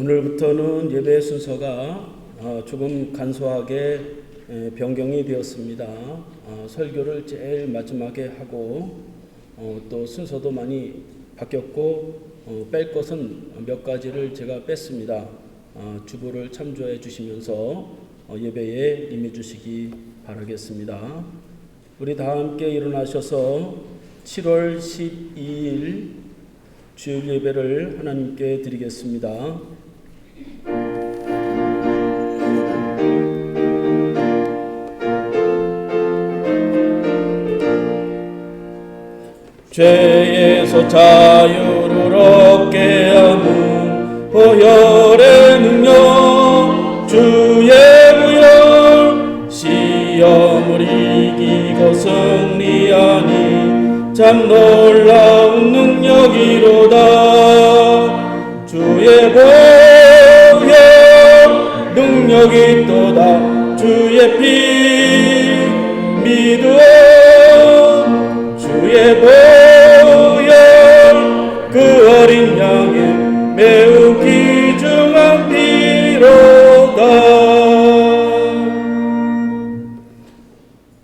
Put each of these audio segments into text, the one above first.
오늘부터는 예배 순서가 조금 간소하게 변경이 되었습니다. 설교를 제일 마지막에 하고 또 순서도 많이 바뀌었고 뺄 것은 몇 가지를 제가 뺐습니다. 주보를 참조해 주시면서 예배에 임해 주시기 바라겠습니다. 우리 다 함께 일어나셔서 7월 12일 주일 예배를 하나님께 드리겠습니다. 죄에서 자유를 얻게 하는 보혈의 능력 주의 보혈 시험을 이기고 승리하니 참 놀라운 능력이로다. 주의 보혈 능력이 있도다. 주의 피 믿어 주의 보혈 그 어린 양의 매우 귀중한 피로다.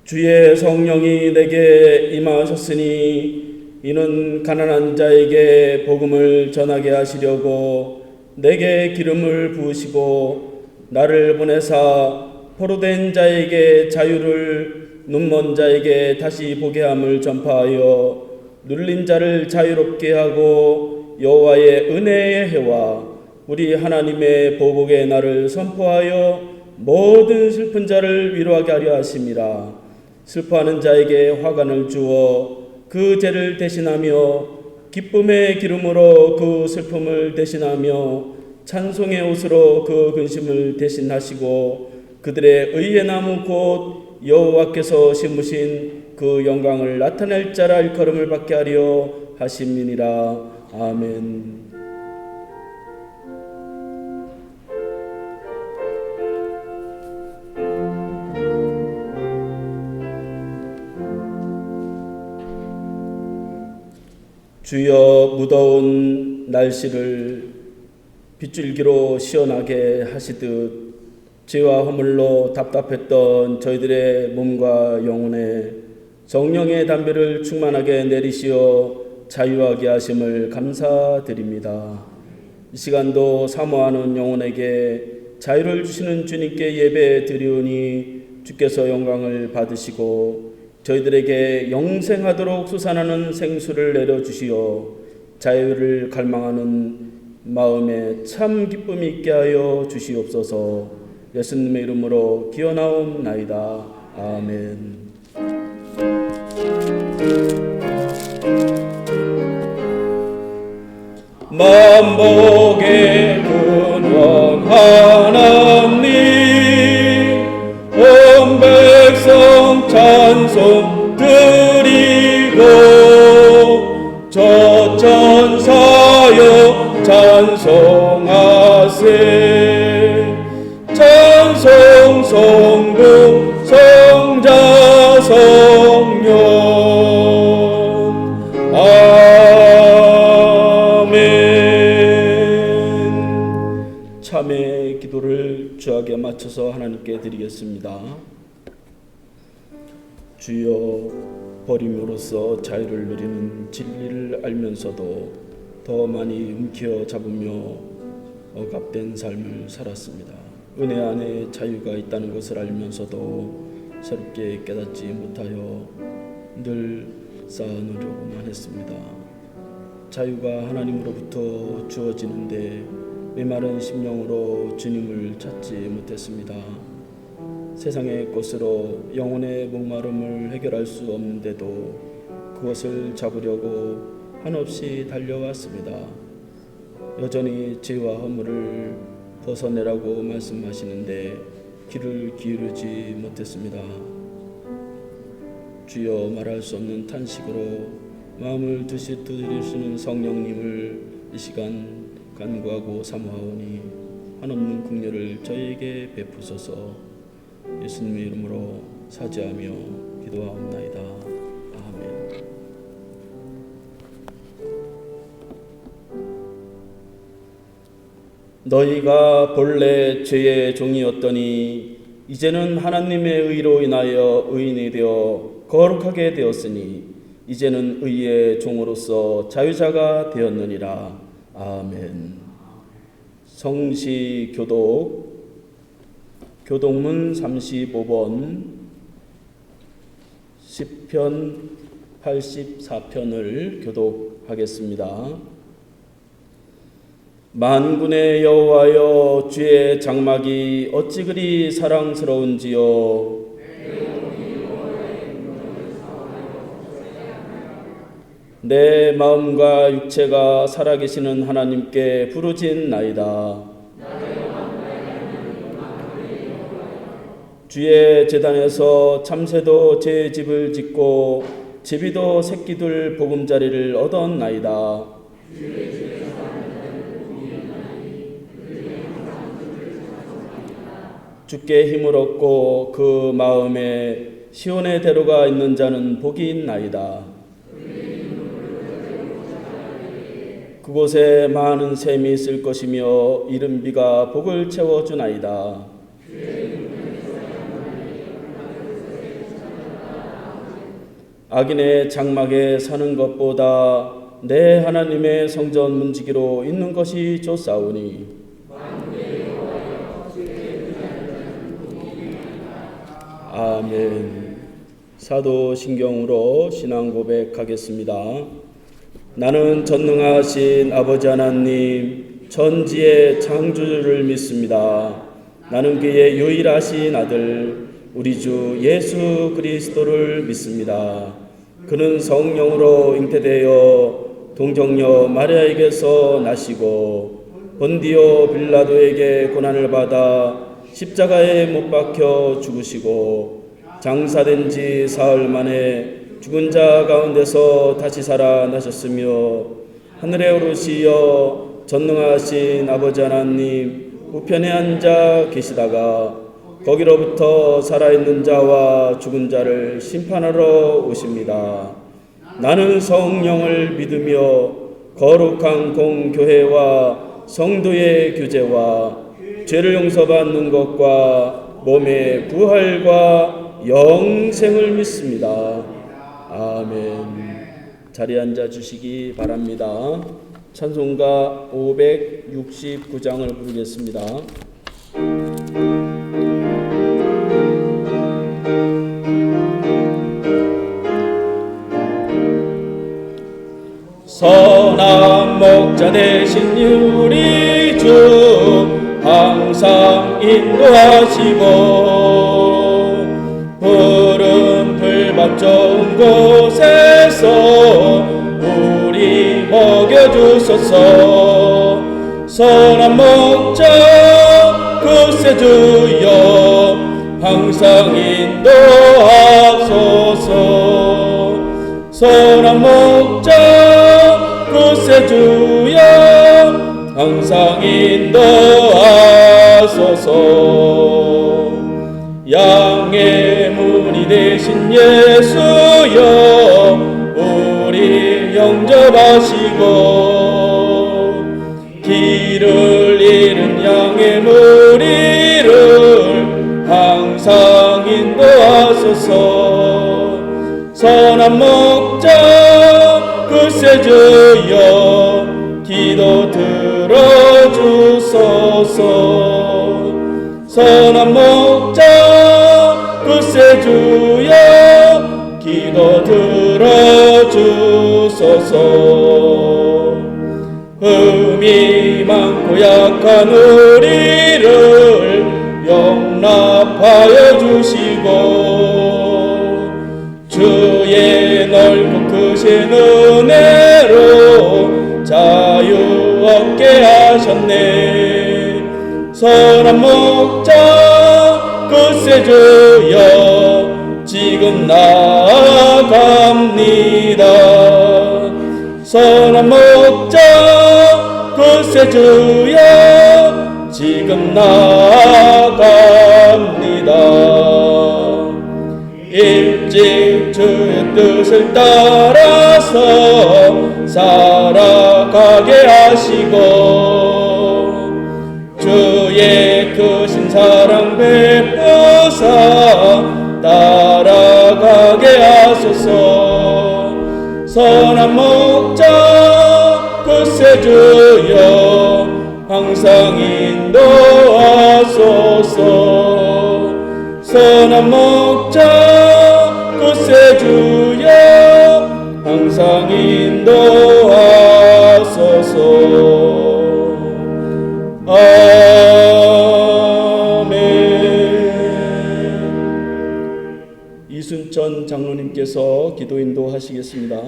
주의 성령이 내게 임하셨으니 이는 가난한 자에게 복음을 전하게 하시려고 내게 기름을 부으시고 나를 보내사 포로된 자에게 자유를 눈먼 자에게 다시 보게 함을 전파하여 눌린 자를 자유롭게 하고 여호와의 은혜의 해와 우리 하나님의 보복의 날을 선포하여 모든 슬픈 자를 위로하게 하려 하심이라. 슬퍼하는 자에게 화관을 주어 그 죄를 대신하며 기쁨의 기름으로 그 슬픔을 대신하며 찬송의 옷으로 그 근심을 대신하시고 그들의 의의 나무 곧 여호와께서 심으신 그 영광을 나타낼 자라 일컬음을 받게 하려 하심이니라. 아멘. 주여 무더운 날씨를 빗줄기로 시원하게 하시듯 죄와 허물로 답답했던 저희들의 몸과 영혼에 성령의 담배를 충만하게 내리시어 자유하게 하심을 감사드립니다. 이 시간도 사모하는 영혼에게 자유를 주시는 주님께 예배 드리오니 주께서 영광을 받으시고 저희들에게 영생하도록 솟아나는 생수를 내려주시어 자유를 갈망하는 마음에 참 기쁨이 있게 하여 주시옵소서. 예수님의 이름으로 기어나옵나이다. 아멘. 만복의 근원 하나님 온 백성 찬송 드리고 저 천사여 찬송하세. 찬송 성부 성자 성령 아멘. 참회의 기도를 주하게 맞춰서 하나님께 드리겠습니다. 주여 버림으로써 자유를 누리는 진리를 알면서도 더 많이 움켜 잡으며 억압된 삶을 살았습니다. 은혜 안에 자유가 있다는 것을 알면서도 새롭게 깨닫지 못하여 늘 쌓아놓으려고만 했습니다. 자유가 하나님으로부터 주어지는데 메마른 심령으로 주님을 찾지 못했습니다. 세상의 것으로 영혼의 목마름을 해결할 수 없는데도 그것을 잡으려고 한없이 달려왔습니다. 여전히 죄와 허물을 벗어내라고 말씀하시는데 귀를 기울이지 못했습니다. 주여 말할 수 없는 탄식으로 마음을 두드리시는 성령님을 이 시간 간구하고 사모하오니 한없는 긍휼을 저희에게 베푸소서. 예수님의 이름으로 사죄하며 기도하옵나이다. 아멘. 너희가 본래 죄의 종이었더니 이제는 하나님의 의로 인하여 의인이 되어 거룩하게 되었으니 이제는 의의 종으로서 자유자가 되었느니라. 아멘. 성시 교독문 35번 시편 84편을 교독하겠습니다. 만군의 여호와여, 주의 장막이 어찌 그리 사랑스러운지요. 내 마음과 육체가 살아계시는 하나님께 부르짖나이다. 주의 제단에서 참새도 제 집을 짓고 제비도 새끼들 보금자리를 얻었나이다. 주께 힘을 얻고 그 마음에 시온의 대로가 있는 자는 복이 있나이다. 그곳에 많은 샘이 있을 것이며 이른 비가 복을 채워주나이다. 악인의 장막에 사는 것보다 내 하나님의 성전 문지기로 있는 것이 좋사오니 아멘. 사도신경으로 신앙 고백하겠습니다. 나는 전능하신 아버지 하나님 천지의 창조주를 믿습니다. 나는 그의 유일하신 아들 우리 주 예수 그리스도를 믿습니다. 그는 성령으로 잉태되어 동정녀 마리아에게서 나시고 본디오 빌라도에게 고난을 받아 십자가에 못 박혀 죽으시고 장사된 지 사흘 만에 죽은 자 가운데서 다시 살아나셨으며 하늘에 오르시어 전능하신 아버지 하나님 우편에 앉아 계시다가 거기로부터 살아있는 자와 죽은 자를 심판하러 오십니다. 나는 성령을 믿으며 거룩한 공교회와 성도의 교제와 죄를 용서받는 것과 몸의 부활과 영생을 믿습니다. 아멘. 자리에 앉아 주시기 바랍니다. 찬송가 569장을 부르겠습니다. 선한 목자 되신 우리 주 항상 인도하시고 푸른 풀밭 좋은 곳에서 우리 먹여주소서. 선한 목자 구세주여 항상 인도하소서. 선한 목자 구세주여 항상 인도하소서. 양의 문이 되신 예수여 우리 영접하시고 길을 잃은 양의 무리를 항상 인도하소서. 선한 목자 구세주여 기도 들어주소서. 선한 목자 구세주여 기도 들어주소서. 흠이 많고 약한 우리를 용납하여 주시고 주의 넓고 크신 은혜로 자유 얻게 하셨네. 선한 목자 구세주여 지금 나아갑니다. 선한 목자 구세주여 지금 나아갑니다. 일찍 주의 뜻을 따라서 살아가게 하시고 크신 사랑 베푸사 따라가게 하소서. 선한 목자 글쎄 주여 항상 인도하소서. 선한 목자 글쎄 주여 항상 인도하소서. 아멘. 이순천 장로님께서 기도 인도하시겠습니다.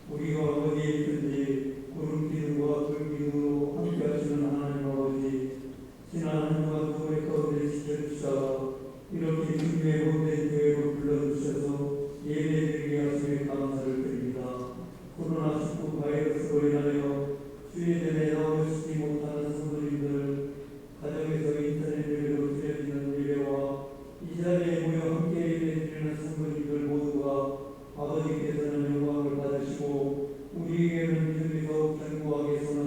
우리가 어디에 있든지 구름 기둥과 불 기둥으로 함께 하시는 하나님 아버지, 지난 한 주간 우리 가운데 지켜주사 이렇게 주님의 못된 교회로 불러주셔서 예배드리게 하심에 감사를 드립니다. 코로나19 바이러스로 인하여 주예전에 나오시지 못하는 성도님들, 가정에서 인터넷 예배로 드려지는 예배와 이 자리에 모여 함께 예배드리는 성도님들 모두가 아버지께서는 영광을 받으시고 우리에게는 믿음이 더욱 견고하게 서는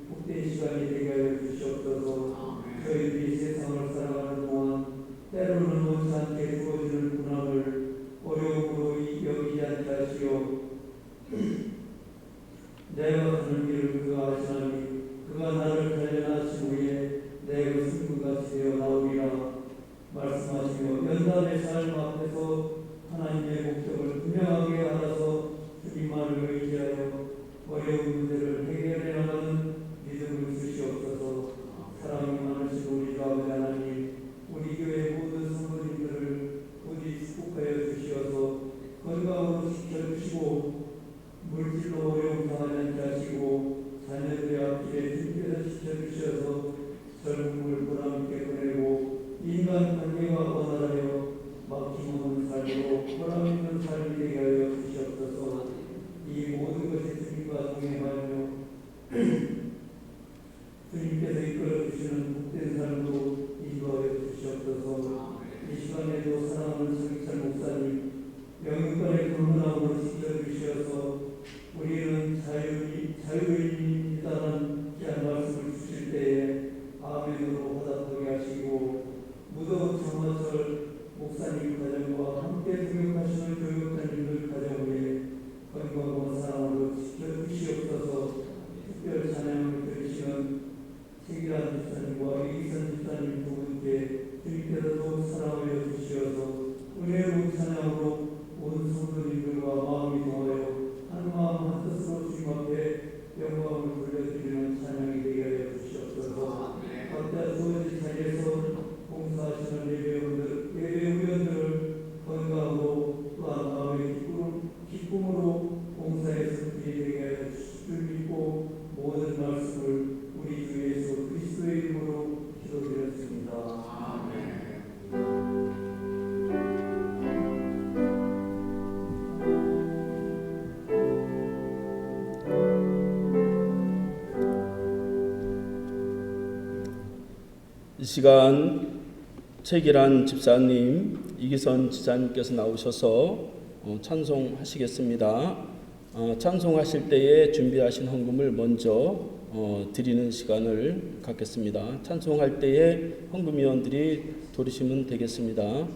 복된 시간이 되게 하여 주시옵소서. 저희들이 세상을 살아가는 동안 때로는 원치 않게 주어지는 고난을 어려움으로 여기지 않게 하시오. 내가 가는 길을 그가 아시나니 그가 나를 단련하신 후에 내가 승부같이 되어 나오리라 말씀하시며 연단의 삶 앞에서 하나님의 목적을 분명하게 알아서 주님만을 의지하여 어려운 문제를 해결해 나가는 믿음을 주시옵소서. 사랑이 많으신 우리 아버지 하나님, 우리 교회 모든 성도님들을 부디 축복하여 주시어서 건강으로 지켜주시고 물질로 어려움 당하지 않게 하시고 자녀들의 앞길에 주님께서 지켜주셔서 젊음을 보람있게 보내고 인간 관계가 원활하여 막힘없는 삶으로 보람있는 삶이 되게 하여 주시옵소서. 이 모든 것이 주님과 동행하며 주님께서 이끌어 주시는 복된 삶으로 인도하여 주시옵소서. 이 시간에도 사랑하는 성익철 목사님 영육간의 건강함으로 지켜주시어서 우리는 자유인이라는 귀한 말씀을 주실 때에 아멘으로 화답하게 하시고 무더욱 정화철 목사님 가정과 함께 동역하시는 교육자님들 가정 위에 건강과 사랑으로 지켜주시옵소서. 특별 찬양을 들으시는 세기란 집사님과 이기선 집사님 두 분께 주님께서 더욱 사랑하여 주시어서 은혜로운 찬양으로 온 성도님들과 마음이 동하여 한 마음 한 뜻으로 주님 앞에 영광을 돌려드리는 찬양이 되게 하여 주시옵소서. 각자 주어진 자리에서 봉사하시는 예배위원들을 건강으로 또한 마음의 기쁨으로 봉사에서 그리 되게 하여 주실 믿고 모든 말씀을 우리 주 예수 그리스도의 이름으로 기도드렸습니다. 아멘. 이 시간 최기란 집사님, 이기선 집사님께서 나오셔서 찬송하시겠습니다. 찬송하실 때에 준비하신 헌금을 먼저 드리는 시간을 갖겠습니다. 찬송할 때에 헌금위원들이 돌으시면 되겠습니다.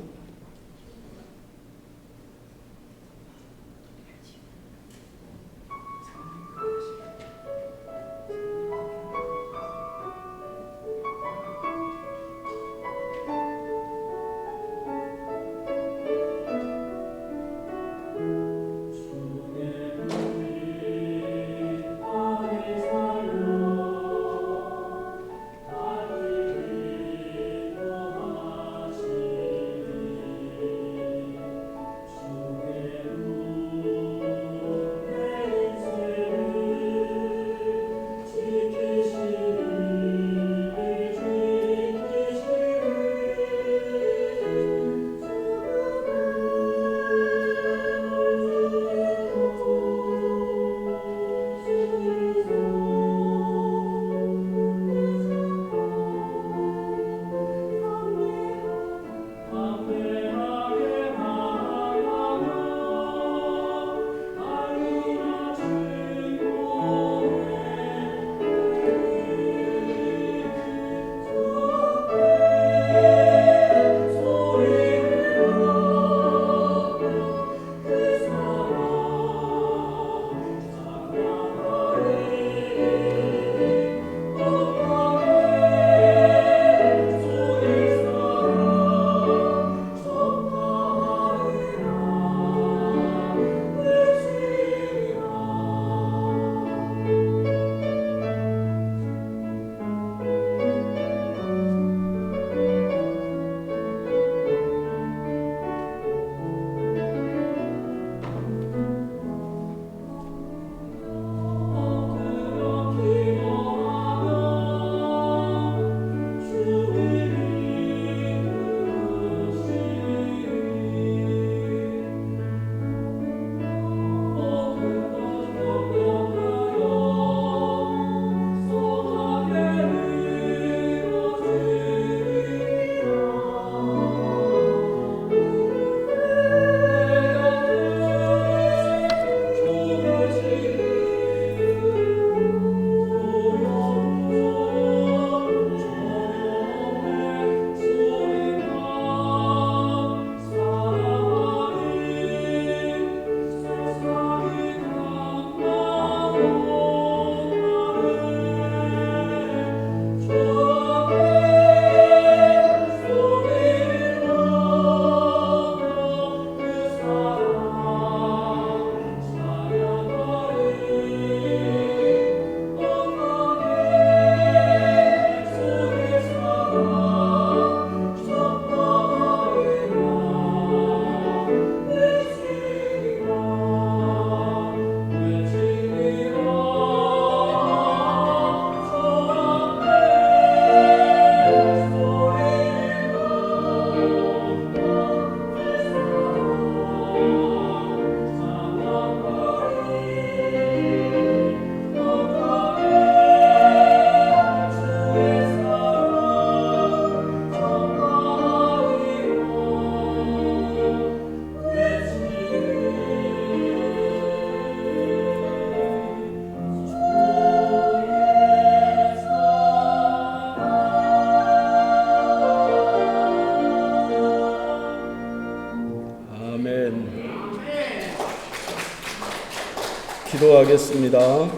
기도하겠습니다.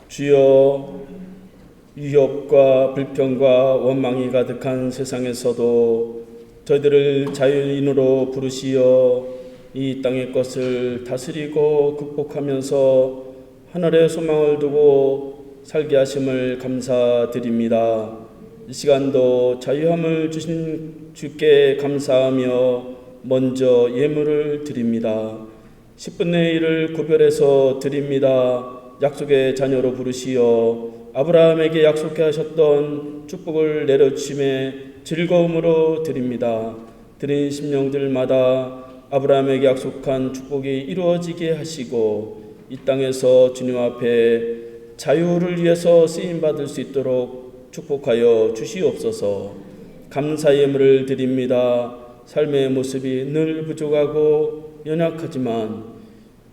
주여, 위협과 불평과 원망이 가득한 세상에서도 저희들을 자유인으로 부르시어 이 땅의 것을 다스리고 극복하면서 하늘의 소망을 두고 살게 하심을 감사드립니다. 이 시간도 자유함을 주신 주께 감사하며 먼저 예물을 드립니다. 10분의 1을 구별해서 드립니다. 약속의 자녀로 부르시어 아브라함에게 약속해 하셨던 축복을 내려주심에 즐거움으로 드립니다. 드린 심령들마다 아브라함에게 약속한 축복이 이루어지게 하시고 이 땅에서 주님 앞에 자유를 위해서 쓰임받을 수 있도록 축복하여 주시옵소서. 감사 예물을 드립니다. 삶의 모습이 늘 부족하고 연약하지만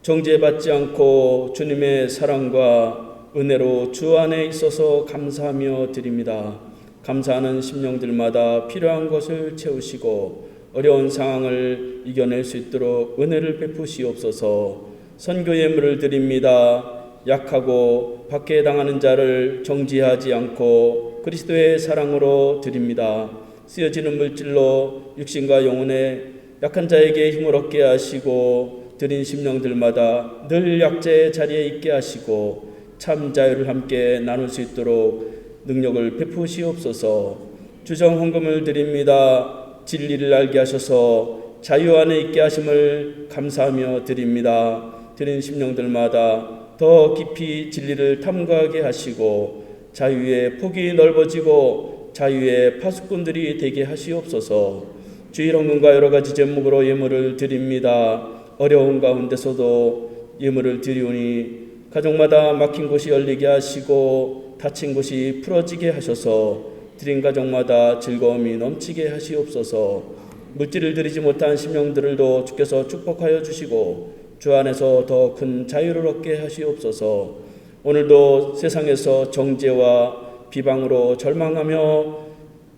정죄받지 않고 주님의 사랑과 은혜로 주 안에 있어서 감사하며 드립니다. 감사하는 심령들마다 필요한 것을 채우시고 어려운 상황을 이겨낼 수 있도록 은혜를 베푸시옵소서. 선교 예물을 드립니다. 약하고 박해당하는 자를 정죄하지 않고 그리스도의 사랑으로 드립니다. 쓰여지는 물질로 육신과 영혼의 약한 자에게 힘을 얻게 하시고 드린 심령들마다 늘 약자의 자리에 있게 하시고 참 자유를 함께 나눌 수 있도록 능력을 베푸시옵소서. 주정 헌금을 드립니다. 진리를 알게 하셔서 자유 안에 있게 하심을 감사하며 드립니다. 드린 심령들마다 더 깊이 진리를 탐구하게 하시고 자유의 폭이 넓어지고 자유의 파수꾼들이 되게 하시옵소서. 주일 헌금과 여러 가지 제목으로 예물을 드립니다. 어려운 가운데서도 예물을 드리오니 가정마다 막힌 곳이 열리게 하시고 다친 곳이 풀어지게 하셔서 드린 가정마다 즐거움이 넘치게 하시옵소서. 물질을 드리지 못한 심령들도 주께서 축복하여 주시고 주 안에서 더 큰 자유를 얻게 하시옵소서. 오늘도 세상에서 정죄와 비방으로 절망하며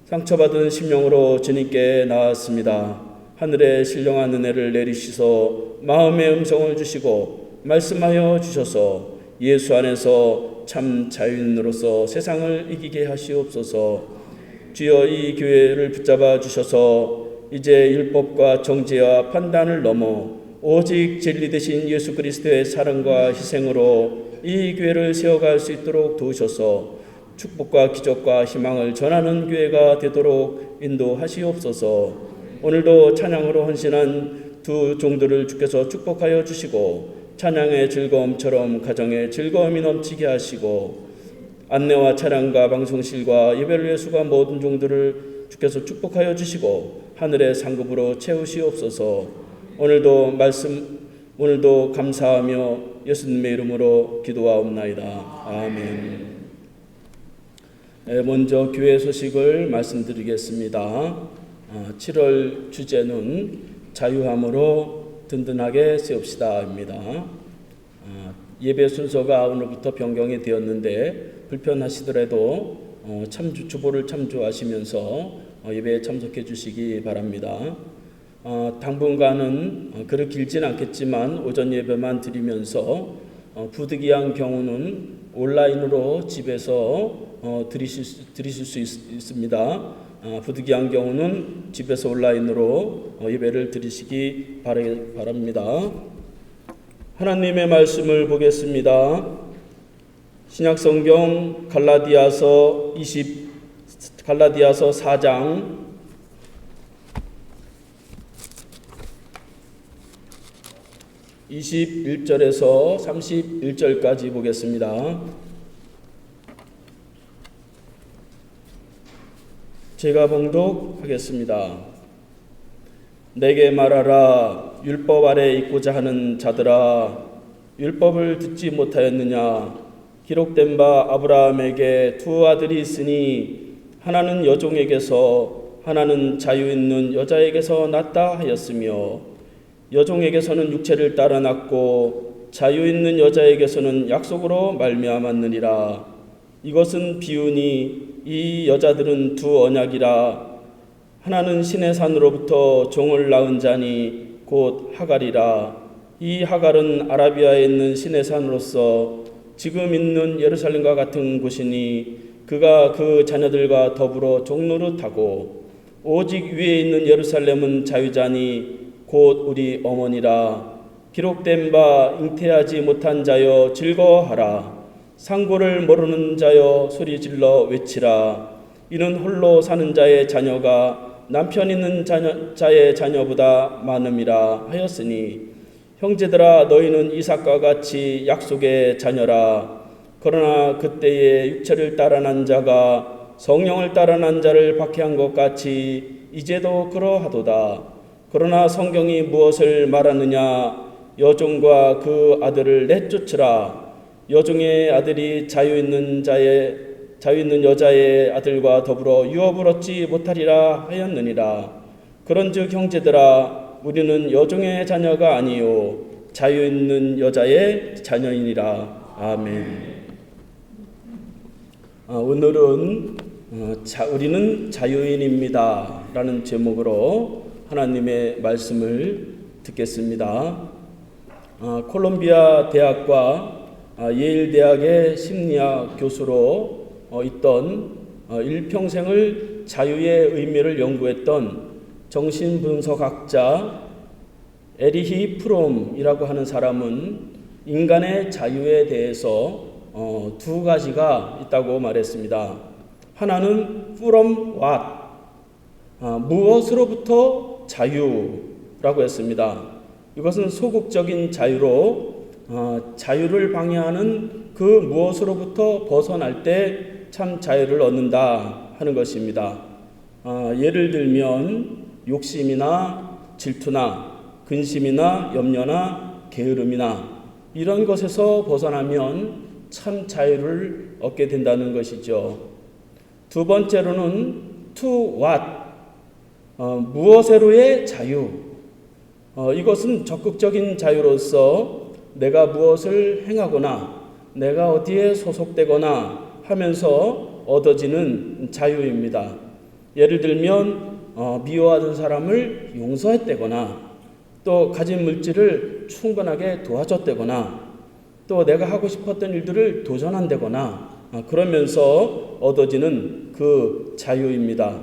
상처받은 심령으로 주님께 나왔습니다. 하늘의 신령한 은혜를 내리시서 마음의 음성을 주시고 말씀하여 주셔서 예수 안에서 참 자유인으로서 세상을 이기게 하시옵소서. 주여, 이 교회를 붙잡아 주셔서 이제 율법과 정죄와 판단을 넘어 오직 진리 되신 예수 그리스도의 사랑과 희생으로 이 교회를 세워갈 수 있도록 도우셔서 축복과 기적과 희망을 전하는 교회가 되도록 인도하시옵소서. 오늘도 찬양으로 헌신한 두 종들을 주께서 축복하여 주시고 찬양의 즐거움처럼 가정의 즐거움이 넘치게 하시고 안내와 찬양과 방송실과 예배를 위해 수고한 모든 종들을 주께서 축복하여 주시고 하늘의 상급으로 채우시옵소서. 오늘도 감사하며 예수님의 이름으로 기도하옵나이다. 아멘. 먼저 교회 소식을 말씀드리겠습니다. 7월 주제는 자유함으로 든든하게 세웁시다입니다. 예배 순서가 오늘부터 변경이 되었는데 불편하시더라도 주보를 참조하시면서 예배에 참석해 주시기 바랍니다. 당분간은 그렇게 길진 않겠지만 오전 예배만 드리면서 부득이한 경우는 온라인으로 집에서 드리실 수 있습니다. 부득이한 경우는 집에서 온라인으로 예배를 드리시기 바랍니다. 하나님의 말씀을 보겠습니다. 신약성경 갈라디아서 4장 21절에서 31절까지 보겠습니다. 제가 봉독하겠습니다. 내게 말하라. 율법 아래 있고자 하는 자들아, 율법을 듣지 못하였느냐? 기록된 바 아브라함에게 두 아들이 있으니 하나는 여종에게서 하나는 자유 있는 여자에게서 났다 하였으며 여종에게서는 육체를 따라 났고 자유 있는 여자에게서는 약속으로 말미암았느니라. 이것은 비유니 이 여자들은 두 언약이라. 하나는 신의 산으로부터 종을 낳은 자니 곧 하갈이라. 이 하갈은 아라비아에 있는 시내산으로서 지금 있는 예루살렘과 같은 곳이니 그가 그 자녀들과 더불어 종노릇하고 오직 위에 있는 예루살렘은 자유자니 곧 우리 어머니라. 기록된 바 잉태하지 못한 자여 즐거워하라. 상고를 모르는 자여 소리질러 외치라. 이는 홀로 사는 자의 자녀가 남편 있는 자의 자녀보다 많음이라 하였으니 형제들아 너희는 이삭과 같이 약속의 자녀라. 그러나 그때에 육체를 따라 난 자가 성령을 따라 난 자를 박해한 것 같이 이제도 그러하도다. 그러나 성경이 무엇을 말하느냐? 여종과 그 아들을 내쫓으라. 여종의 아들이 자유 있는 여자의 아들과 더불어 유업을 얻지 못하리라 하였느니라. 그런즉 형제들아 우리는 여종의 자녀가 아니요 자유 있는 여자의 자녀이니라. 아멘. 오늘은 우리는 자유인입니다 라는 제목으로 하나님의 말씀을 듣겠습니다. 콜롬비아 대학과 예일 대학의 심리학 교수로 있던 일평생을 자유의 의미를 연구했던 정신분석학자 에리히 프롬이라고 하는 사람은 인간의 자유에 대해서 두 가지가 있다고 말했습니다. 하나는 from what, 무엇으로부터 자유라고 했습니다. 이것은 소극적인 자유로 자유를 방해하는 그 무엇으로부터 벗어날 때 참 자유를 얻는다 하는 것입니다. 예를 들면 욕심이나 질투나 근심이나 염려나 게으름이나 이런 것에서 벗어나면 참 자유를 얻게 된다는 것이죠. 두 번째로는 to what, 무엇으로의 자유. 이것은 적극적인 자유로서 내가 무엇을 행하거나 내가 어디에 소속되거나 하면서 얻어지는 자유입니다. 예를 들면 미워하던 사람을 용서했다거나 또 가진 물질을 충분하게 도와줬다거나 또 내가 하고 싶었던 일들을 도전한다거나 그러면서 얻어지는 그 자유입니다.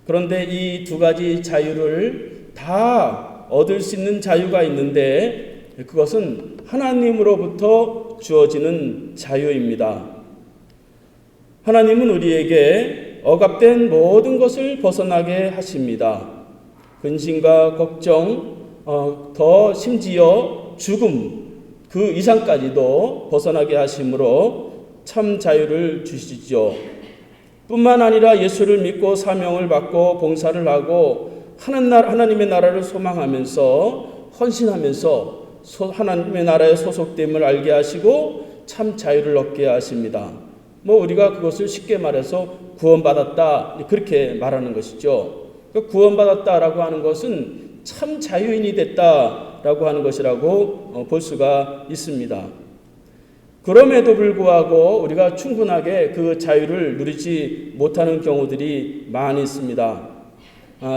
그런데 이 두 가지 자유를 다 얻을 수 있는 자유가 있는데 그것은 하나님으로부터 주어지는 자유입니다. 하나님은 우리에게 억압된 모든 것을 벗어나게 하십니다. 근심과 걱정, 더 심지어 죽음 그 이상까지도 벗어나게 하심으로 참 자유를 주시죠. 뿐만 아니라 예수를 믿고 사명을 받고 봉사를 하고 하나님의 나라를 소망하면서 헌신하면서 하나님의 나라에 소속됨을 알게 하시고 참 자유를 얻게 하십니다. 우리가 그것을 쉽게 말해서 구원받았다 그렇게 말하는 것이죠. 구원받았다라고 하는 것은 참 자유인이 됐다라고 하는 것이라고 볼 수가 있습니다. 그럼에도 불구하고 우리가 충분하게 그 자유를 누리지 못하는 경우들이 많이 있습니다.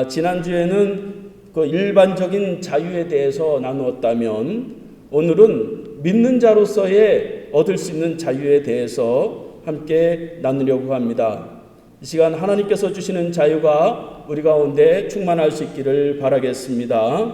지난주에는 그 일반적인 자유에 대해서 나누었다면 오늘은 믿는 자로서의 얻을 수 있는 자유에 대해서 함께 나누려고 합니다. 이 시간 하나님께서 주시는 자유가 우리 가운데 충만할 수 있기를 바라겠습니다.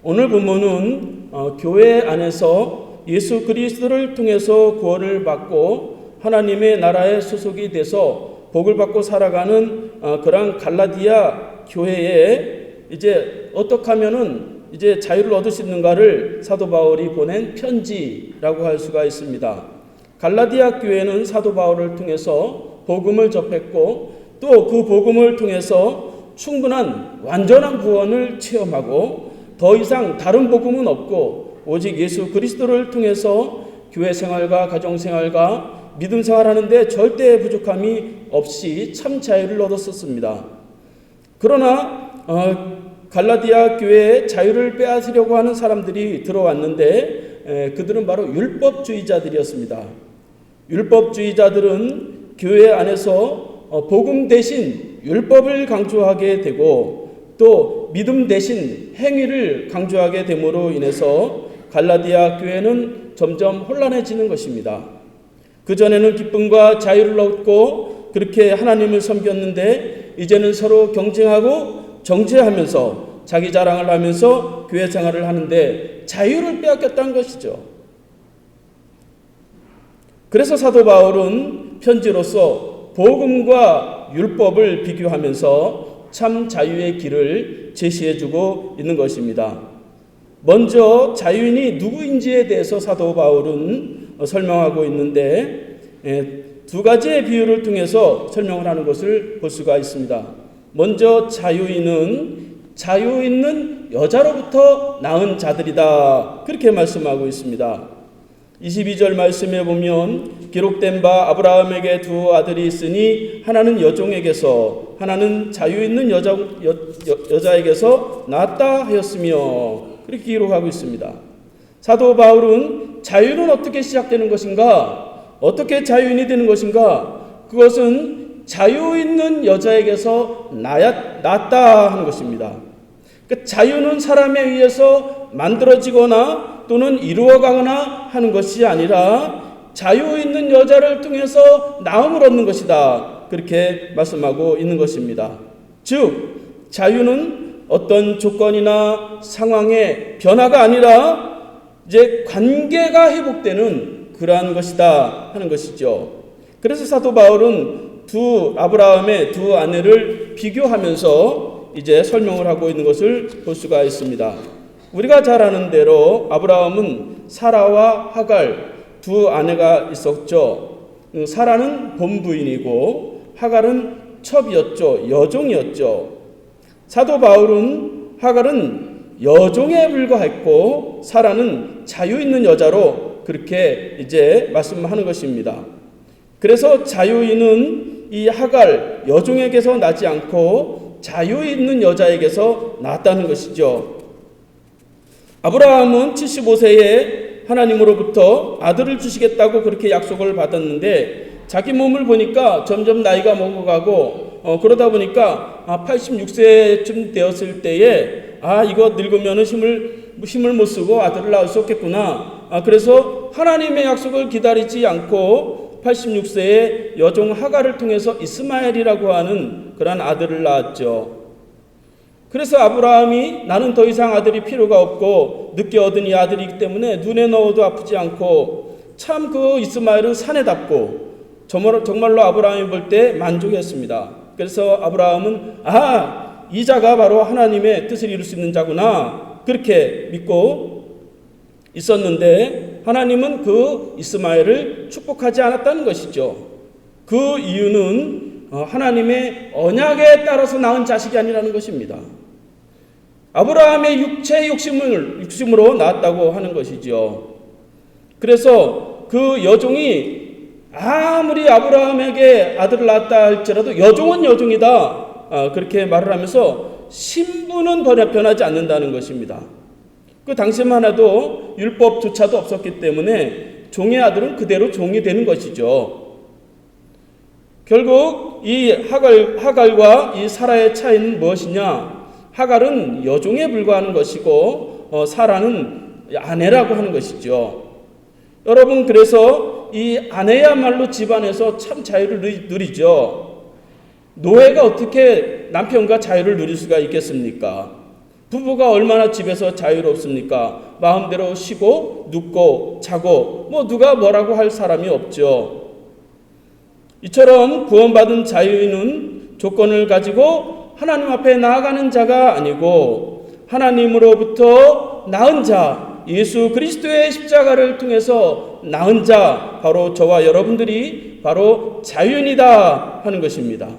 오늘 본문은 교회 안에서 예수 그리스도를 통해서 구원을 받고 하나님의 나라에 소속이 돼서 복을 받고 살아가는 그런 갈라디아 교회에 이제 어떻게 하면은 이제 자유를 얻을 수 있는가를 사도 바울이 보낸 편지라고 할 수가 있습니다. 갈라디아 교회는 사도 바울을 통해서 복음을 접했고 또 그 복음을 통해서 충분한 완전한 구원을 체험하고 더 이상 다른 복음은 없고 오직 예수 그리스도를 통해서 교회 생활과 가정 생활과 믿음 생활하는데 절대 부족함이 없이 참 자유를 얻었었습니다. 그러나 갈라디아 교회에 자유를 빼앗으려고 하는 사람들이 들어왔는데 그들은 바로 율법주의자들이었습니다. 율법주의자들은 교회 안에서 복음 대신 율법을 강조하게 되고 또 믿음 대신 행위를 강조하게 됨으로 인해서 갈라디아 교회는 점점 혼란해지는 것입니다. 그전에는 기쁨과 자유를 얻고 그렇게 하나님을 섬겼는데 이제는 서로 경쟁하고 정죄하면서 자기 자랑을 하면서 교회 생활을 하는데 자유를 빼앗겼다는 것이죠. 그래서 사도 바울은 편지로서 복음과 율법을 비교하면서 참 자유의 길을 제시해주고 있는 것입니다. 먼저 자유인이 누구인지에 대해서 사도 바울은 설명하고 있는데 두 가지의 비유를 통해서 설명을 하는 것을 볼 수가 있습니다. 먼저 자유인은 자유 있는 여자로부터 낳은 자들이다. 그렇게 말씀하고 있습니다. 22절 말씀에 보면 기록된 바 아브라함에게 두 아들이 있으니 하나는 여종에게서 하나는 자유 있는 여자에게서 낳았다 하였으며 그렇게 기록하고 있습니다. 사도 바울은 자유는 어떻게 시작되는 것인가? 어떻게 자유인이 되는 것인가? 그것은 자유 있는 여자에게서 낳았다 하는 것입니다. 그 자유는 사람에 의해서 만들어지거나 또는 이루어가거나 하는 것이 아니라 자유 있는 여자를 통해서 나음을 얻는 것이다. 그렇게 말씀하고 있는 것입니다. 즉 자유는 어떤 조건이나 상황의 변화가 아니라 이제 관계가 회복되는 그러한 것이다 하는 것이죠. 그래서 사도 바울은 아브라함의 두 아내를 비교하면서 이제 설명을 하고 있는 것을 볼 수가 있습니다. 우리가 잘 아는 대로 아브라함은 사라와 하갈 두 아내가 있었죠. 사라는 본부인이고 하갈은 첩이었죠. 여종이었죠. 사도 바울은 하갈은 여종에 불과했고 사라는 자유 있는 여자로 그렇게 이제 말씀하는 것입니다. 그래서 자유인은 이 하갈 여종에게서 나지 않고 자유 있는 여자에게서 낳았다는 것이죠. 아브라함은 75세에 하나님으로부터 아들을 주시겠다고 그렇게 약속을 받았는데 자기 몸을 보니까 점점 나이가 먹어가고 그러다 보니까 86세쯤 되었을 때에 이거 늙으면 힘을 못 쓰고 아들을 낳을 수 없겠구나. 그래서 하나님의 약속을 기다리지 않고 86세에 여종 하갈을 통해서 이스마엘이라고 하는 그런 아들을 낳았죠. 그래서 아브라함이 나는 더 이상 아들이 필요가 없고 늦게 얻은 이 아들이기 때문에 눈에 넣어도 아프지 않고 참 그 이스마엘은 사내답고 정말로 아브라함이 볼 때 만족했습니다. 그래서 아브라함은 이 자가 바로 하나님의 뜻을 이룰 수 있는 자구나 그렇게 믿고 있었는데 하나님은 그 이스마엘을 축복하지 않았다는 것이죠. 그 이유는 하나님의 언약에 따라서 낳은 자식이 아니라는 것입니다. 아브라함의 육체의 욕심으로 낳았다고 하는 것이죠. 그래서 그 여종이 아무리 아브라함에게 아들을 낳았다 할지라도 여종은 여종이다. 그렇게 말을 하면서 신분은 변하지 않는다는 것입니다. 그 당시만 해도 율법조차도 없었기 때문에 종의 아들은 그대로 종이 되는 것이죠. 결국 이 하갈과 이 사라의 차이는 무엇이냐? 하갈은 여종에 불과하는 것이고 사라는 아내라고 하는 것이죠. 여러분 그래서 이 아내야말로 집안에서 참 자유를 누리죠. 노예가 어떻게 남편과 자유를 누릴 수가 있겠습니까? 부부가 얼마나 집에서 자유롭습니까? 마음대로 쉬고 눕고 자고 누가 뭐라고 할 사람이 없죠. 이처럼 구원받은 자유인은 조건을 가지고 하나님 앞에 나아가는 자가 아니고 하나님으로부터 낳은 자 예수 그리스도의 십자가를 통해서 낳은 자 바로 저와 여러분들이 바로 자유인이다 하는 것입니다.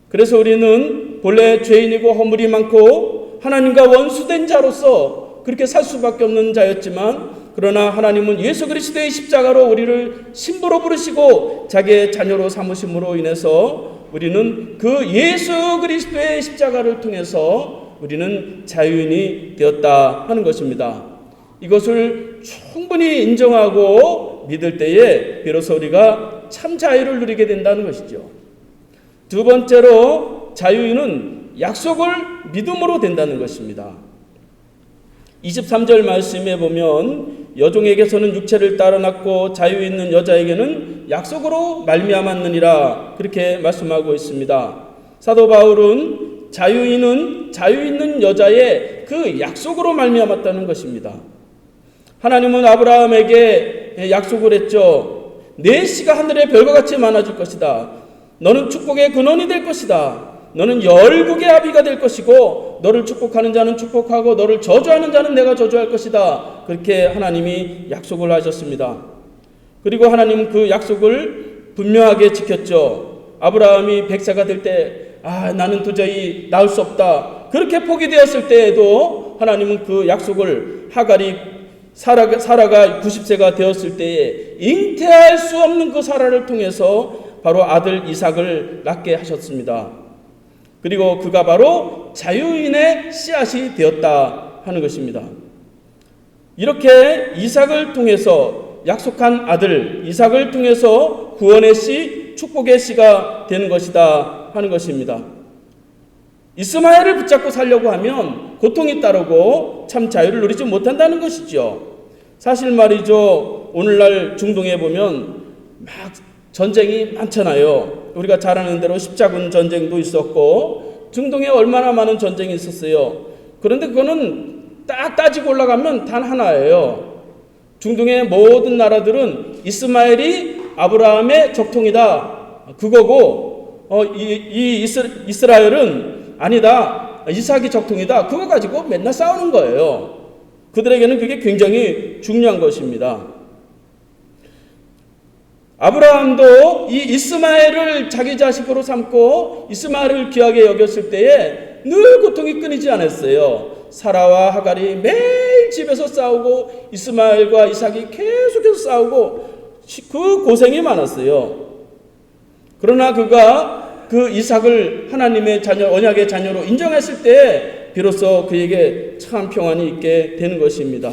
그래서 우리는 본래 죄인이고 허물이 많고 하나님과 원수된 자로서 그렇게 살 수밖에 없는 자였지만 그러나 하나님은 예수 그리스도의 십자가로 우리를 신부로 부르시고 자기의 자녀로 삼으심으로 인해서 우리는 그 예수 그리스도의 십자가를 통해서 우리는 자유인이 되었다 하는 것입니다. 이것을 충분히 인정하고 믿을 때에 비로소 우리가 참 자유를 누리게 된다는 것이죠. 두 번째로 자유인은 약속을 믿음으로 된다는 것입니다. 23절 말씀에 보면 여종에게서는 육체를 따라 낳고 자유 있는 여자에게는 약속으로 말미암았느니라 그렇게 말씀하고 있습니다. 사도 바울은 자유 있는 여자의 그 약속으로 말미암았다는 것입니다. 하나님은 아브라함에게 약속을 했죠. 내 씨가 하늘의 별과 같이 많아질 것이다. 너는 축복의 근원이 될 것이다. 너는 열국의 아비가 될 것이고 너를 축복하는 자는 축복하고 너를 저주하는 자는 내가 저주할 것이다. 그렇게 하나님이 약속을 하셨습니다. 그리고 하나님은 그 약속을 분명하게 지켰죠. 아브라함이 100세가 될 때 나는 도저히 낳을 수 없다. 그렇게 포기되었을 때에도 하나님은 그 약속을 사라가 90세가 되었을 때에 잉태할 수 없는 그 사라를 통해서 바로 아들 이삭을 낳게 하셨습니다. 그리고 그가 바로 자유인의 씨앗이 되었다 하는 것입니다. 이렇게 이삭을 통해서 약속한 아들 이삭을 통해서 구원의 씨, 축복의 씨가 되는 것이다 하는 것입니다. 이스마엘을 붙잡고 살려고 하면 고통이 따르고 참 자유를 누리지 못한다는 것이죠. 사실 말이죠. 오늘날 중동에 보면 막 전쟁이 많잖아요. 우리가 잘 아는 대로 십자군 전쟁도 있었고 중동에 얼마나 많은 전쟁이 있었어요. 그런데 그거는 딱 따지고 올라가면 단 하나예요. 중동의 모든 나라들은 이스마엘이 아브라함의 적통이다. 그거고 이스라엘은 아니다. 이삭이 적통이다. 그거 가지고 맨날 싸우는 거예요. 그들에게는 그게 굉장히 중요한 것입니다. 아브라함도 이 이스마엘을 자기 자식으로 삼고 이스마엘을 귀하게 여겼을 때에 늘 고통이 끊이지 않았어요. 사라와 하갈이 매일 집에서 싸우고 이스마엘과 이삭이 계속해서 싸우고 그 고생이 많았어요. 그러나 그가 그 이삭을 하나님의 자녀, 언약의 자녀로 인정했을 때 비로소 그에게 참 평안이 있게 되는 것입니다.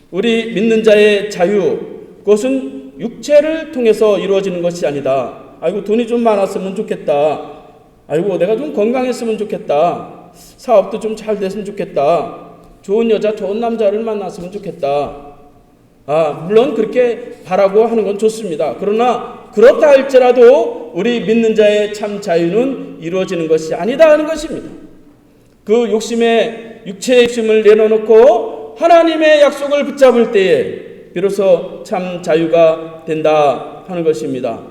우리 믿는 자의 자유, 그것은 육체를 통해서 이루어지는 것이 아니다. 아이고 돈이 좀 많았으면 좋겠다. 아이고 내가 좀 건강했으면 좋겠다. 사업도 좀 잘 됐으면 좋겠다. 좋은 여자, 좋은 남자를 만났으면 좋겠다. 물론 그렇게 바라고 하는 건 좋습니다. 그러나 그렇다 할지라도 우리 믿는 자의 참 자유는 이루어지는 것이 아니다 하는 것입니다. 그 욕심에 육체의 욕심을 내려놓고 하나님의 약속을 붙잡을 때에 비로소 참 자유가 된다 하는 것입니다.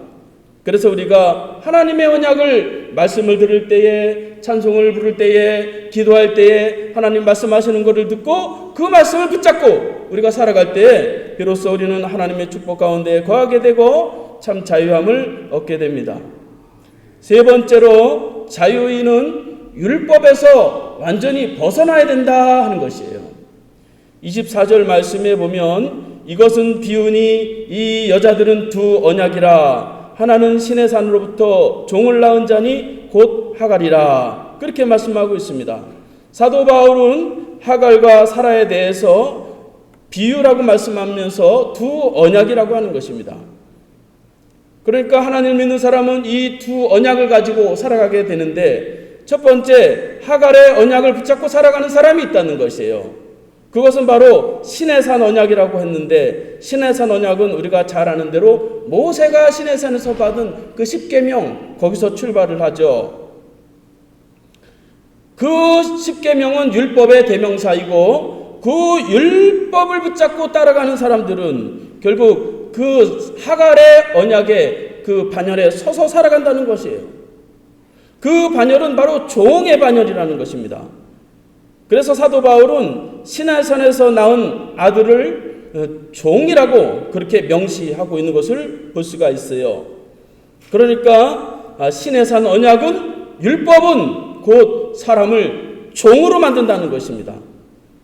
그래서 우리가 하나님의 언약을 말씀을 들을 때에 찬송을 부를 때에 기도할 때에 하나님 말씀하시는 것을 듣고 그 말씀을 붙잡고 우리가 살아갈 때에 비로소 우리는 하나님의 축복 가운데 거하게 되고 참 자유함을 얻게 됩니다. 세 번째로 자유인은 율법에서 완전히 벗어나야 된다 하는 것이에요. 24절 말씀에 보면 이것은 비유니 이 여자들은 두 언약이라 하나는 신의 산으로부터 종을 낳은 자니 곧 하갈이라 그렇게 말씀하고 있습니다. 사도 바울은 하갈과 사라에 대해서 비유라고 말씀하면서 두 언약이라고 하는 것입니다. 그러니까 하나님을 믿는 사람은 이 두 언약을 가지고 살아가게 되는데 첫 번째 하갈의 언약을 붙잡고 살아가는 사람이 있다는 것이에요. 그것은 바로 시내산 언약이라고 했는데 시내산 언약은 우리가 잘 아는 대로 모세가 시내산에서 받은 그 10계명 거기서 출발을 하죠. 그 10계명은 율법의 대명사이고 그 율법을 붙잡고 따라가는 사람들은 결국 그 하갈의 언약의 그 반열에 서서 살아간다는 것이에요. 그 반열은 바로 종의 반열이라는 것입니다. 그래서 사도 바울은 시내산에서 낳은 아들을 종이라고 그렇게 명시하고 있는 것을 볼 수가 있어요. 그러니까 시내산 언약은 율법은 곧 사람을 종으로 만든다는 것입니다.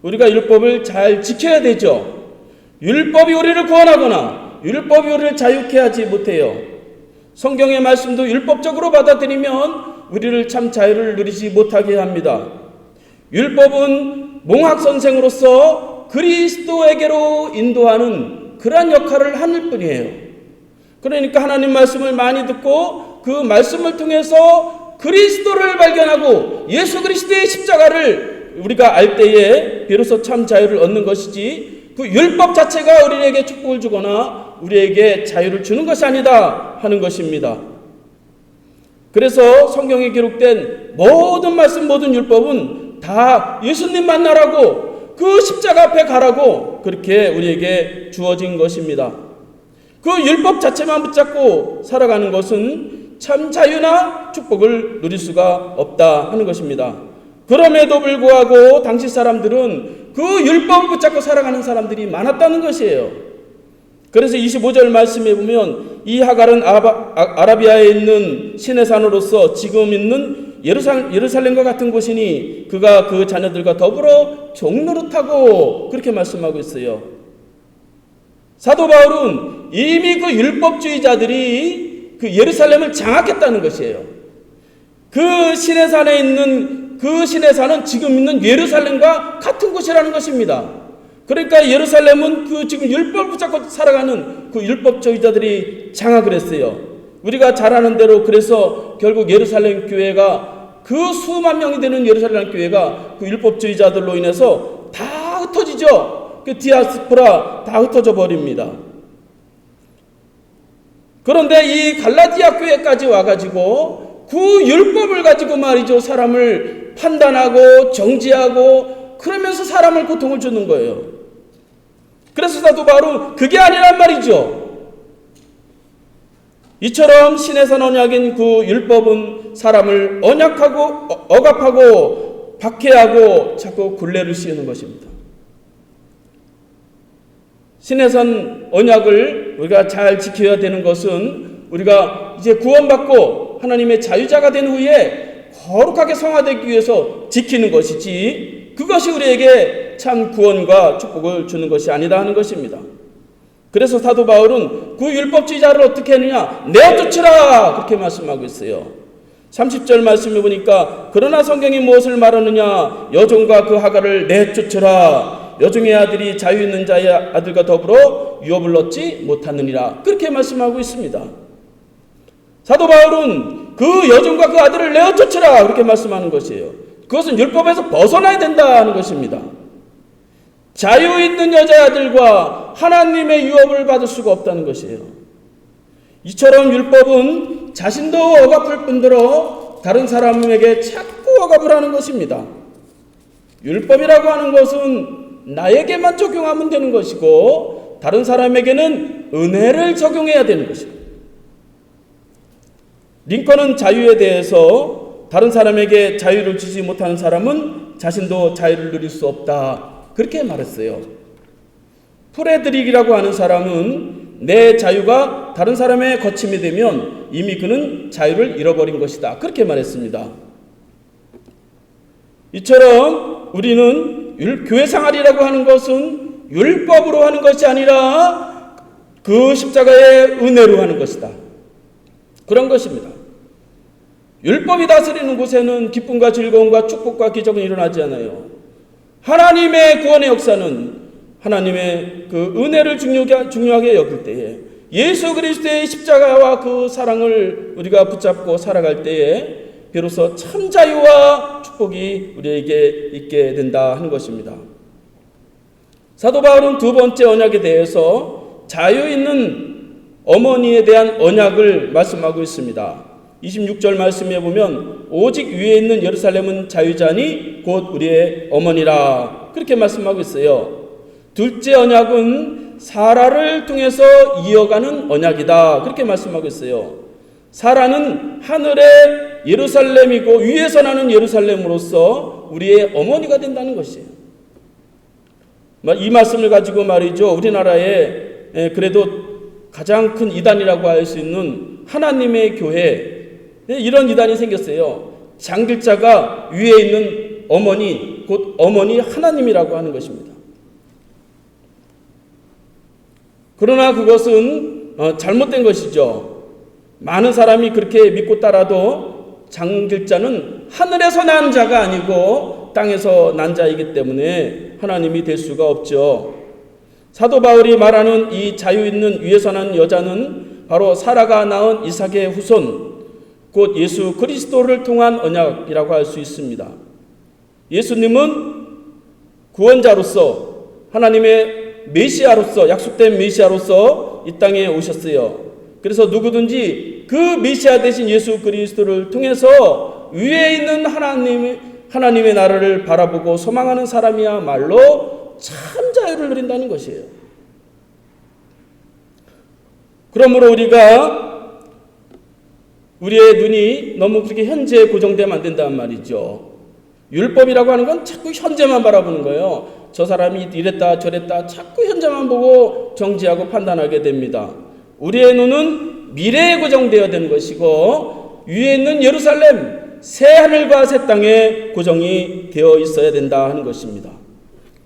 우리가 율법을 잘 지켜야 되죠. 율법이 우리를 구원하거나 율법이 우리를 자유케 하지 못해요. 성경의 말씀도 율법적으로 받아들이면 우리를 참 자유를 누리지 못하게 합니다. 율법은 몽학선생으로서 그리스도에게로 인도하는 그러한 역할을 하는 뿐이에요. 그러니까 하나님 말씀을 많이 듣고 그 말씀을 통해서 그리스도를 발견하고 예수 그리스도의 십자가를 우리가 알 때에 비로소 참 자유를 얻는 것이지, 그 율법 자체가 우리에게 축복을 주거나 우리에게 자유를 주는 것이 아니다 하는 것입니다. 그래서 성경에 기록된 모든 말씀, 모든 율법은 다 예수님 만나라고, 그 십자가 앞에 가라고 그렇게 우리에게 주어진 것입니다. 그 율법 자체만 붙잡고 살아가는 것은 참 자유나 축복을 누릴 수가 없다 하는 것입니다. 그럼에도 불구하고 당시 사람들은 그 율법을 붙잡고 살아가는 사람들이 많았다는 것이에요. 그래서 25절 말씀에 보면 이 하갈은 아라비아에 있는 시내산으로서 지금 있는 예루살렘과 같은 곳이니 그가 그 자녀들과 더불어 종노릇하고, 그렇게 말씀하고 있어요. 사도 바울은 이미 그 율법주의자들이 그 예루살렘을 장악했다는 것이에요. 그 시내산에 있는 그 시내산은 지금 있는 예루살렘과 같은 곳이라는 것입니다. 그러니까 예루살렘은 그 지금 율법을 붙잡고 살아가는 그 율법주의자들이 장악을 했어요. 우리가 잘 아는 대로 그래서 결국 예루살렘 교회가, 그 수만 명이 되는 예루살렘 교회가 그 율법주의자들로 인해서 다 흩어지죠. 그 디아스포라 다 흩어져 버립니다. 그런데 이 갈라디아 교회까지 와가지고 그 율법을 가지고 말이죠, 사람을 판단하고 정지하고 그러면서 사람을 고통을 주는 거예요. 그래서 사도 바울은 그게 아니란 말이죠. 이처럼 시내산 언약인 그 율법은 사람을 언약하고 억압하고 박해하고 자꾸 굴레를 씌우는 것입니다. 시내산 언약을 우리가 잘 지켜야 되는 것은 우리가 이제 구원받고 하나님의 자유자가 된 후에 거룩하게 성화되기 위해서 지키는 것이지, 그것이 우리에게 참 구원과 축복을 주는 것이 아니다 하는 것입니다. 그래서 사도 바울은 그 율법주의자를 어떻게 했느냐, 내어쫓으라 그렇게 말씀하고 있어요. 30절 말씀해 보니까 그러나 성경이 무엇을 말하느냐, 여종과 그 하갈을 내쫓으라. 여종의 아들이 자유 있는 자의 아들과 더불어 유업을 얻지 못하느니라, 그렇게 말씀하고 있습니다. 사도 바울은 그 여종과 그 아들을 내어쫓으라 그렇게 말씀하는 것이에요. 그것은 율법에서 벗어나야 된다는 것입니다. 자유 있는 여자의 아들과 하나님의 유업을 받을 수가 없다는 것이에요. 이처럼 율법은 자신도 억압할 뿐더러 다른 사람에게 자꾸 억압을 하는 것입니다. 율법이라고 하는 것은 나에게만 적용하면 되는 것이고 다른 사람에게는 은혜를 적용해야 되는 것입니다. 링컨은 자유에 대해서 다른 사람에게 자유를 주지 못하는 사람은 자신도 자유를 누릴 수 없다, 그렇게 말했어요. 프레드릭이라고 하는 사람은 내 자유가 다른 사람의 거침이 되면 이미 그는 자유를 잃어버린 것이다, 그렇게 말했습니다. 이처럼 우리는 교회 생활이라고 하는 것은 율법으로 하는 것이 아니라 그 십자가의 은혜로 하는 것이다, 그런 것입니다. 율법이 다스리는 곳에는 기쁨과 즐거움과 축복과 기적은 일어나지 않아요. 하나님의 구원의 역사는 하나님의 그 은혜를 중요하게 여길 때에, 예수 그리스도의 십자가와 그 사랑을 우리가 붙잡고 살아갈 때에 비로소 참 자유와 축복이 우리에게 있게 된다 하는 것입니다. 사도 바울은 두 번째 언약에 대해서 자유 있는 어머니에 대한 언약을 말씀하고 있습니다. 26절 말씀에 보면 오직 위에 있는 예루살렘은 자유자니 곧 우리의 어머니라, 그렇게 말씀하고 있어요. 둘째 언약은 사라를 통해서 이어가는 언약이다, 그렇게 말씀하고 있어요. 사라는 하늘의 예루살렘이고 위에서 나는 예루살렘으로서 우리의 어머니가 된다는 것이에요. 이 말씀을 가지고 말이죠, 우리나라에 그래도 가장 큰 이단이라고 할 수 있는 하나님의 교회, 이런 이단이 생겼어요. 장길자가 위에 있는 어머니, 곧 어머니 하나님이라고 하는 것입니다. 그러나 그것은 잘못된 것이죠. 많은 사람이 그렇게 믿고 따라도 장길자는 하늘에서 난 자가 아니고 땅에서 난 자이기 때문에 하나님이 될 수가 없죠. 사도 바울이 말하는 이 자유 있는 위에서 난 여자는 바로 사라가 낳은 이삭의 후손, 곧 예수 그리스도를 통한 언약이라고 할 수 있습니다. 예수님은 구원자로서 하나님의 메시아로서 약속된 메시아로서 이 땅에 오셨어요. 그래서 누구든지 그 메시아 되신 예수 그리스도를 통해서 위에 있는 하나님의 나라를 바라보고 소망하는 사람이야말로 참 자유를 누린다는 것이에요. 그러므로 우리가 우리의 눈이 너무 그렇게 현재에 고정되면 안 된단 말이죠. 율법이라고 하는 건 자꾸 현재만 바라보는 거예요. 저 사람이 이랬다 저랬다 자꾸 현재만 보고 정지하고 판단하게 됩니다. 우리의 눈은 미래에 고정되어야 되는 것이고 위에 있는 예루살렘 새 하늘과 새 땅에 고정이 되어 있어야 된다 하는 것입니다.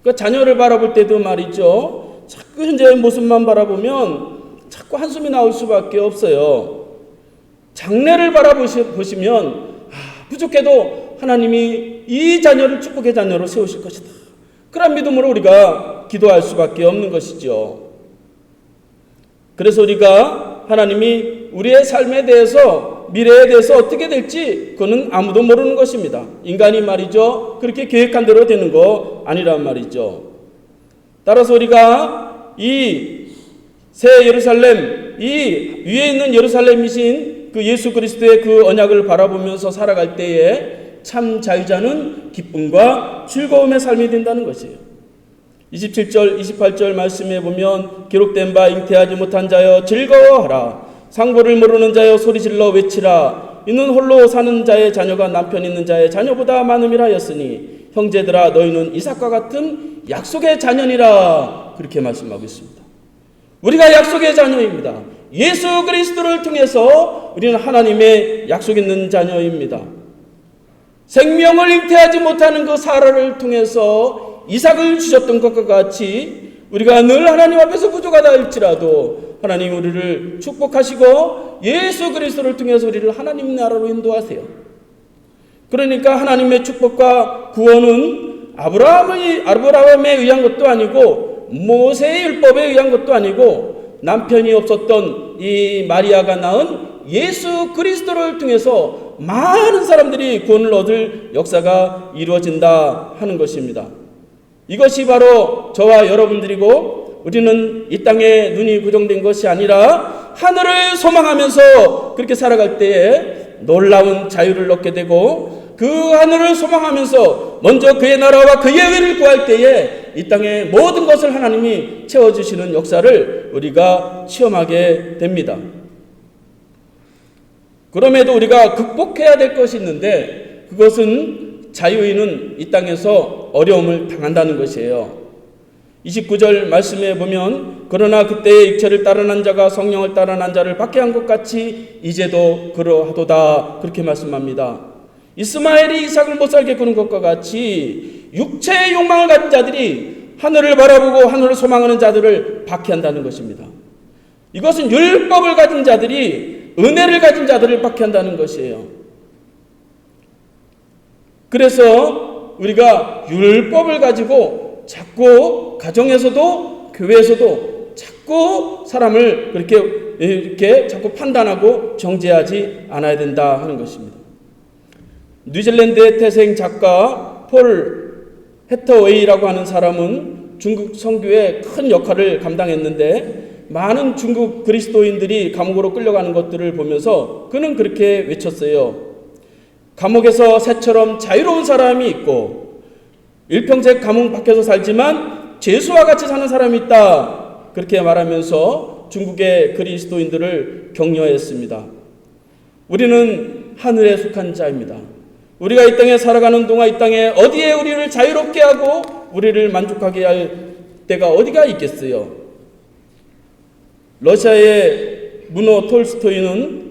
그 자녀를 바라볼 때도 말이죠. 자꾸 현재의 모습만 바라보면 자꾸 한숨이 나올 수밖에 없어요. 장래를 바라보시면 부족해도 하나님이 이 자녀를 축복의 자녀로 세우실 것이다. 그런 믿음으로 우리가 기도할 수밖에 없는 것이죠. 그래서 우리가 하나님이 우리의 삶에 대해서 미래에 대해서 어떻게 될지 그거는 아무도 모르는 것입니다. 인간이 말이죠. 그렇게 계획한 대로 되는 거 아니란 말이죠. 따라서 우리가 이 새 예루살렘, 이 위에 있는 예루살렘이신 그 예수 그리스도의 그 언약을 바라보면서 살아갈 때에 참 자유자는 기쁨과 즐거움의 삶이 된다는 것이에요. 27절, 28절 말씀에 보면 기록된 바 잉태하지 못한 자여 즐거워하라. 상고를 모르는 자여 소리질러 외치라. 이는 홀로 사는 자의 자녀가 남편 있는 자의 자녀보다 많음이라 하였으니 형제들아 너희는 이삭과 같은 약속의 자녀니라. 그렇게 말씀하고 있습니다. 우리가 약속의 자녀입니다. 예수 그리스도를 통해서 우리는 하나님의 약속 있는 자녀입니다. 생명을 잉태하지 못하는 그 사라를 통해서 이삭을 주셨던 것과 같이 우리가 늘 하나님 앞에서 부족하다 할지라도 하나님 우리를 축복하시고 예수 그리스도를 통해서 우리를 하나님 나라로 인도하세요. 그러니까 하나님의 축복과 구원은 아브라함에 의한 것도 아니고 모세의 율법에 의한 것도 아니고 남편이 없었던 이 마리아가 낳은 예수 그리스도를 통해서 많은 사람들이 구원을 얻을 역사가 이루어진다 하는 것입니다. 이것이 바로 저와 여러분들이고 우리는 이 땅에 눈이 고정된 것이 아니라 하늘을 소망하면서 그렇게 살아갈 때에 놀라운 자유를 얻게 되고 그 하늘을 소망하면서 먼저 그의 나라와 그의 의를 구할 때에 이 땅의 모든 것을 하나님이 채워주시는 역사를 우리가 체험하게 됩니다. 그럼에도 우리가 극복해야 될 것이 있는데 그것은 자유인은 이 땅에서 어려움을 당한다는 것이에요. 29절 말씀에 보면 그러나 그때의 육체를 따라 난 자가 성령을 따라 난 자를 박해한 것 같이 이제도 그러하도다 그렇게 말씀합니다. 이스마엘이 이삭을 못 살게 구는 것과 같이 육체의 욕망을 가진 자들이 하늘을 바라보고 하늘을 소망하는 자들을 박해한다는 것입니다. 이것은 율법을 가진 자들이 은혜를 가진 자들을 박해한다는 것이에요. 그래서 우리가 율법을 가지고 자꾸 가정에서도 교회에서도 자꾸 사람을 이렇게 자꾸 판단하고 정죄하지 않아야 된다 하는 것입니다. 뉴질랜드의 태생 작가 폴 해터웨이라고 하는 사람은 중국 선교에 큰 역할을 감당했는데 많은 중국 그리스도인들이 감옥으로 끌려가는 것들을 보면서 그는 그렇게 외쳤어요. 감옥에서 새처럼 자유로운 사람이 있고 일평생 감옥 밖에서 살지만 죄수와 같이 사는 사람이 있다. 그렇게 말하면서 중국의 그리스도인들을 격려했습니다. 우리는 하늘에 속한 자입니다. 우리가 이 땅에 살아가는 동안 이 땅에 어디에 우리를 자유롭게 하고 우리를 만족하게 할 때가 어디가 있겠어요? 러시아의 문호 톨스토이는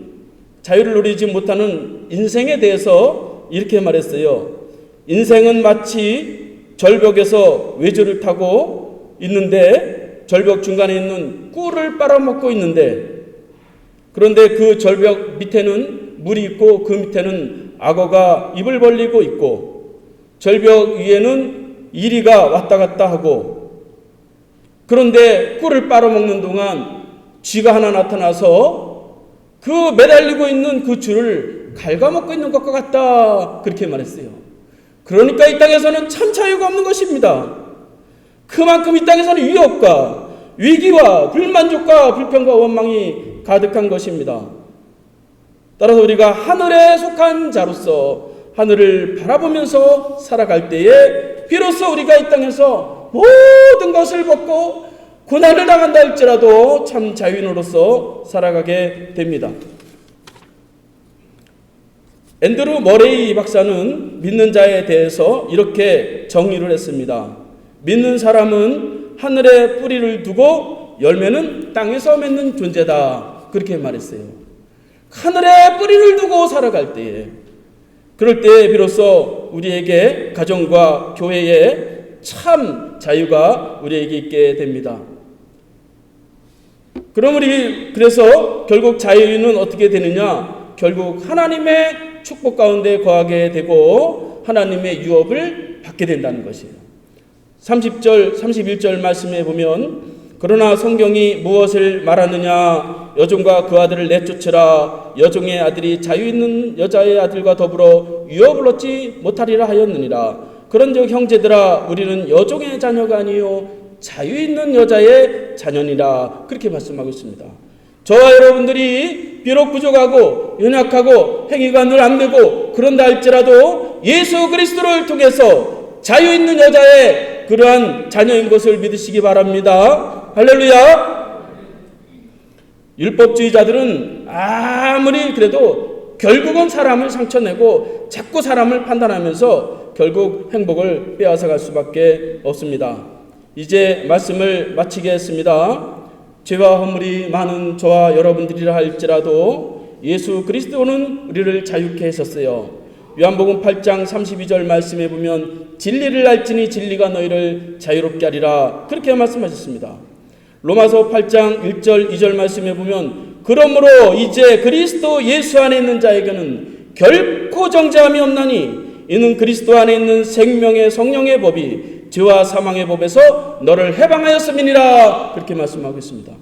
자유를 누리지 못하는 인생에 대해서 이렇게 말했어요. 인생은 마치 절벽에서 외조를 타고 있는데 절벽 중간에 있는 꿀을 빨아먹고 있는데 그런데 그 절벽 밑에는 물이 있고 그 밑에는 악어가 입을 벌리고 있고 절벽 위에는 이리가 왔다 갔다 하고 그런데 꿀을 빨아먹는 동안 쥐가 하나 나타나서 그 매달리고 있는 그 줄을 갉아먹고 있는 것과 같다. 그렇게 말했어요. 그러니까 이 땅에서는 참 자유가 없는 것입니다. 그만큼 이 땅에서는 위협과 위기와 불만족과 불평과 원망이 가득한 것입니다. 따라서 우리가 하늘에 속한 자로서 하늘을 바라보면서 살아갈 때에 비로소 우리가 이 땅에서 모든 것을 벗고 고난을 당한다 할지라도 참 자유인으로서 살아가게 됩니다. 앤드루 머레이 박사는 믿는 자에 대해서 이렇게 정의를 했습니다. 믿는 사람은 하늘에 뿌리를 두고 열매는 땅에서 맺는 존재다. 그렇게 말했어요. 하늘에 뿌리를 두고 살아갈 때에, 그럴 때 비로소 우리에게 가정과 교회에 참 자유가 우리에게 있게 됩니다. 그래서 결국 자유인은 어떻게 되느냐? 결국 하나님의 축복 가운데 거하게 되고 하나님의 유업을 받게 된다는 것이에요. 30절, 31절 말씀에 보면 그러나 성경이 무엇을 말하느냐? 여종과 그 아들을 내쫓으라. 여종의 아들이 자유 있는 여자의 아들과 더불어 유업을 얻지 못하리라 하였느니라. 그런즉 형제들아, 우리는 여종의 자녀가 아니요 자유 있는 여자의 자녀니라. 그렇게 말씀하고 있습니다. 저와 여러분들이 비록 부족하고 연약하고 행위가 늘 안 되고 그런다 할지라도 예수 그리스도를 통해서 자유 있는 여자의 그러한 자녀인 것을 믿으시기 바랍니다. 할렐루야. 율법주의자들은 아무리 그래도 결국은 사람을 상처내고 자꾸 사람을 판단하면서 결국 행복을 빼앗아갈 수밖에 없습니다. 이제 말씀을 마치겠습니다. 죄와 허물이 많은 저와 여러분들이라 할지라도 예수 그리스도는 우리를 자유케 하셨어요. 요한복음 8장 32절 말씀에 보면 진리를 알지니 진리가 너희를 자유롭게 하리라. 그렇게 말씀하셨습니다. 로마서 8장 1절 2절 말씀에 보면 그러므로 이제 그리스도 예수 안에 있는 자에게는 결코 정죄함이 없나니 이는 그리스도 안에 있는 생명의 성령의 법이 죄와 사망의 법에서 너를 해방하였음이니라. 그렇게 말씀하고 있습니다.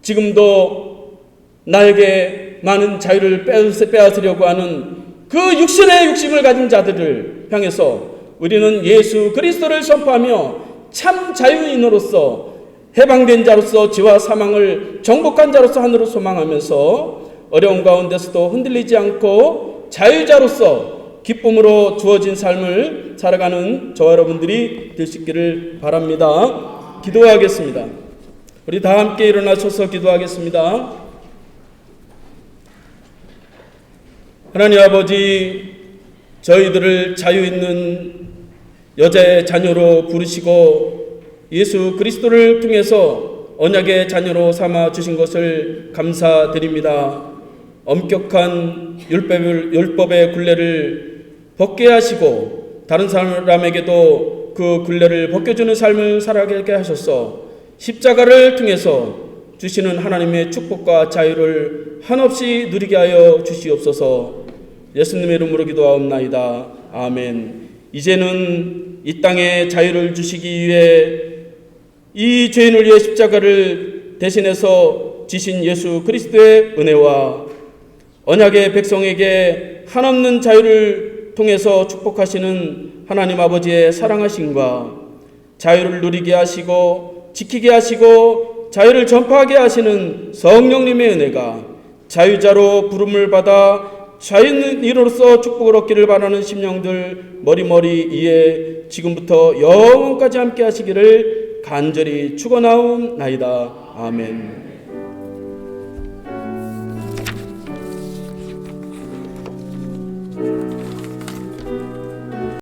지금도 나에게 많은 자유를 빼앗으려고 하는 그 육신의 욕심을 가진 자들을 향해서 우리는 예수 그리스도를 선포하며 참 자유인으로서 해방된 자로서 죄와 사망을 정복한 자로서 하늘을 소망하면서 어려운 가운데서도 흔들리지 않고 자유자로서 기쁨으로 주어진 삶을 살아가는 저와 여러분들이 될 수 있기를 바랍니다. 기도하겠습니다. 우리 다 함께 일어나셔서 기도하겠습니다. 하나님 아버지, 저희들을 자유 있는 여자의 자녀로 부르시고 예수 그리스도를 통해서 언약의 자녀로 삼아 주신 것을 감사드립니다. 엄격한 율법의 굴레를 벗게 하시고 다른 사람에게도 그 굴레를 벗겨주는 삶을 살아가게 하셔서 십자가를 통해서 주시는 하나님의 축복과 자유를 한없이 누리게 하여 주시옵소서. 예수님의 이름으로 기도하옵나이다. 아멘. 이제는 이 땅에 자유를 주시기 위해 이 죄인을 위해 십자가를 대신해서 지신 예수 그리스도의 은혜와 언약의 백성에게 한없는 자유를 통해서 축복하시는 하나님 아버지의 사랑하심과 자유를 누리게 하시고 지키게 하시고 자유를 전파하게 하시는 성령님의 은혜가 자유자로 부름을 받아 자유인으로서 축복을 얻기를 바라는 심령들 머리머리 이에 지금부터 영원까지 함께 하시기를 간절히 축원하옵나이다. 아멘.